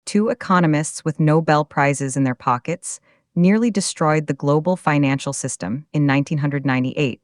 Two economists with Nobel Prizes in their pockets nearly destroyed the global financial system in 1998,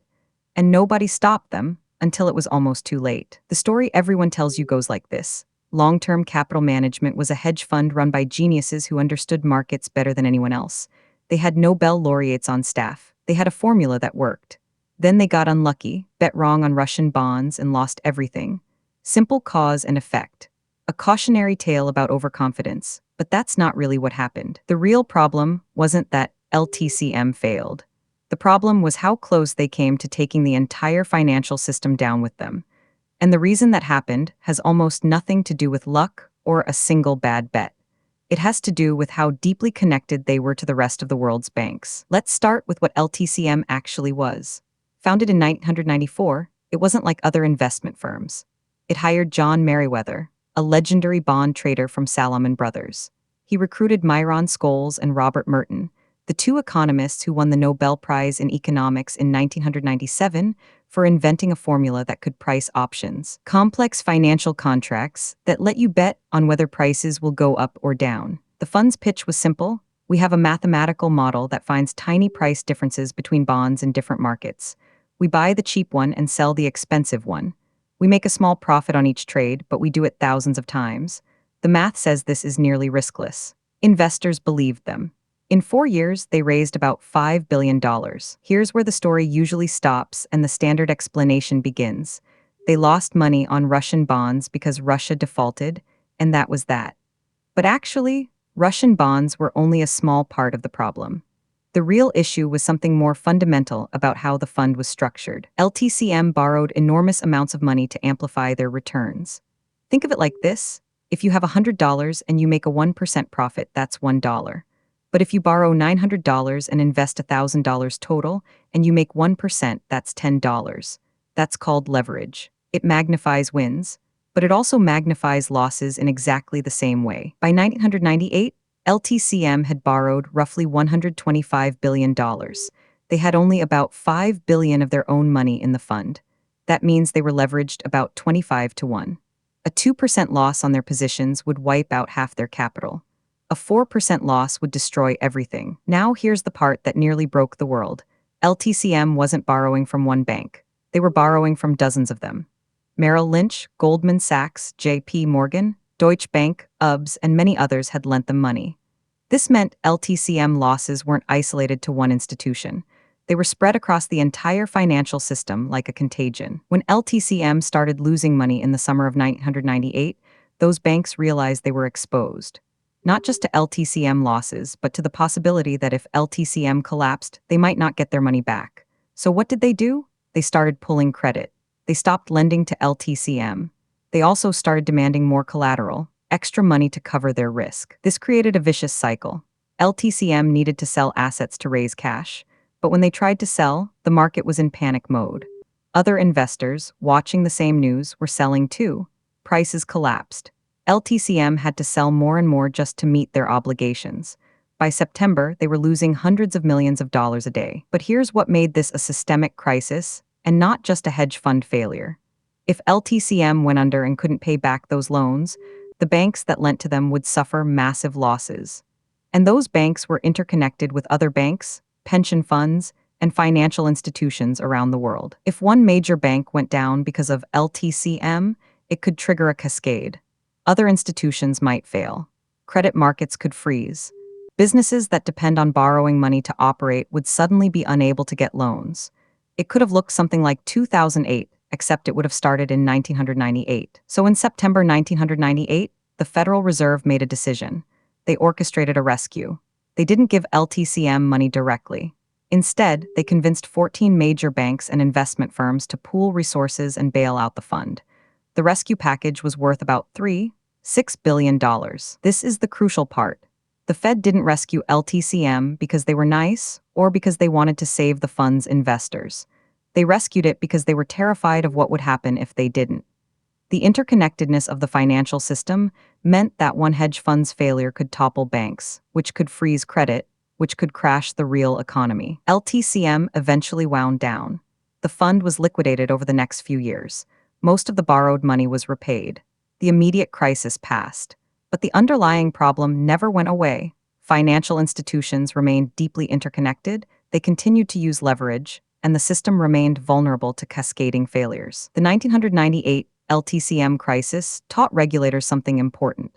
and nobody stopped them until it was almost too late. The story everyone tells you goes like this. Long-term capital management was a hedge fund run by geniuses who understood markets better than anyone else. They had Nobel laureates on staff. They had a formula that worked. Then they got unlucky, bet wrong on Russian bonds, and lost everything. Simple cause and effect. A cautionary tale about overconfidence, but that's not really what happened. The real problem wasn't that LTCM failed. The problem was how close they came to taking the entire financial system down with them. And the reason that happened has almost nothing to do with luck or a single bad bet. It has to do with how deeply connected they were to the rest of the world's banks. Let's start with what LTCM actually was. Founded in 1994, it wasn't like other investment firms. It hired John Meriwether, a legendary bond trader from Salomon Brothers. He recruited Myron Scholes and Robert Merton, the two economists who won the Nobel Prize in economics in 1997 for inventing a formula that could price options, complex financial contracts that let you bet on whether prices will go up or down. The fund's pitch was simple. We have a mathematical model that finds tiny price differences between bonds in different markets. We buy the cheap one and sell the expensive one. We make a small profit on each trade, but we do it thousands of times. The math says this is nearly riskless. Investors believed them. In 4 years, they raised about $5 billion. Here's where the story usually stops and the standard explanation begins. They lost money on Russian bonds because Russia defaulted, and that was that. But actually, Russian bonds were only a small part of the problem. The real issue was something more fundamental about how the fund was structured. LTCM borrowed enormous amounts of money to amplify their returns. Think of it like this. If you have $100 and you make a 1% profit, that's $1. But if you borrow $900 and invest $1,000 total, and you make 1%, that's $10. That's called leverage. It magnifies wins, but it also magnifies losses in exactly the same way. By 1998, LTCM had borrowed roughly $125 billion. They had only about $5 billion of their own money in the fund. That means they were leveraged about 25 to 1. A 2% loss on their positions would wipe out half their capital. A 4% loss would destroy everything. Now here's the part that nearly broke the world. LTCM wasn't borrowing from one bank. They were borrowing from dozens of them. Merrill Lynch, Goldman Sachs, J.P. Morgan, Deutsche Bank, UBS, and many others had lent them money. This meant LTCM losses weren't isolated to one institution. They were spread across the entire financial system like a contagion. When LTCM started losing money in the summer of 1998, those banks realized they were exposed. Not just to LTCM losses, but to the possibility that if LTCM collapsed, they might not get their money back. So what did they do? They started pulling credit. They stopped lending to LTCM. They also started demanding more collateral, extra money to cover their risk. This created a vicious cycle. LTCM needed to sell assets to raise cash, but when they tried to sell, the market was in panic mode. Other investors, watching the same news, were selling too. Prices collapsed. LTCM had to sell more and more just to meet their obligations. By September, they were losing hundreds of millions of dollars a day. But here's what made this a systemic crisis, and not just a hedge fund failure. If LTCM went under and couldn't pay back those loans, the banks that lent to them would suffer massive losses. And those banks were interconnected with other banks, pension funds, and financial institutions around the world. If one major bank went down because of LTCM, it could trigger a cascade. Other institutions might fail. Credit markets could freeze. Businesses that depend on borrowing money to operate would suddenly be unable to get loans. It could have looked something like 2008, except it would have started in 1998. So in September 1998, the Federal Reserve made a decision. They orchestrated a rescue. They didn't give LTCM money directly. Instead, they convinced 14 major banks and investment firms to pool resources and bail out the fund. The rescue package was worth about $6 billion. This is the crucial part. The Fed didn't rescue LTCM because they were nice or because they wanted to save the fund's investors. They rescued it because they were terrified of what would happen if they didn't. The interconnectedness of the financial system meant that one hedge fund's failure could topple banks, which could freeze credit, which could crash the real economy. LTCM eventually wound down. The fund was liquidated over the next few years. Most of the borrowed money was repaid. The immediate crisis passed. But the underlying problem never went away. Financial institutions remained deeply interconnected, they continued to use leverage, and the system remained vulnerable to cascading failures. The 1998 LTCM crisis taught regulators something important.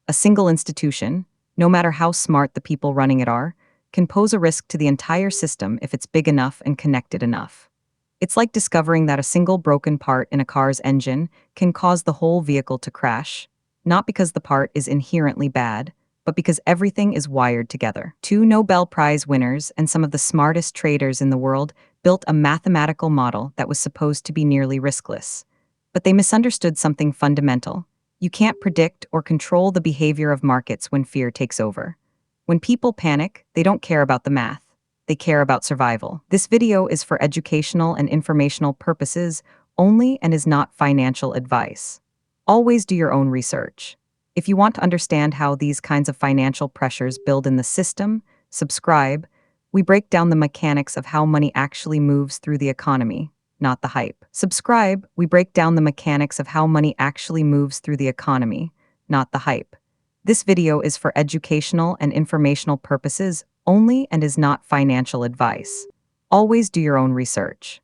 A single institution, no matter how smart the people running it are, can pose a risk to the entire system if it's big enough and connected enough. It's like discovering that a single broken part in a car's engine can cause the whole vehicle to crash, not because the part is inherently bad, but because everything is wired together. Two Nobel Prize winners and some of the smartest traders in the world built a mathematical model that was supposed to be nearly riskless. But they misunderstood something fundamental. You can't predict or control the behavior of markets when fear takes over. When people panic, they don't care about the math. They care about survival. This video is for educational and informational purposes only and is not financial advice. Always do your own research. If you want to understand how these kinds of financial pressures build in the system, subscribe. We break down the mechanics of how money actually moves through the economy, not the hype. Subscribe. We break down the mechanics of how money actually moves through the economy, not the hype. This video is for educational and informational purposes only and is not financial advice. Always do your own research.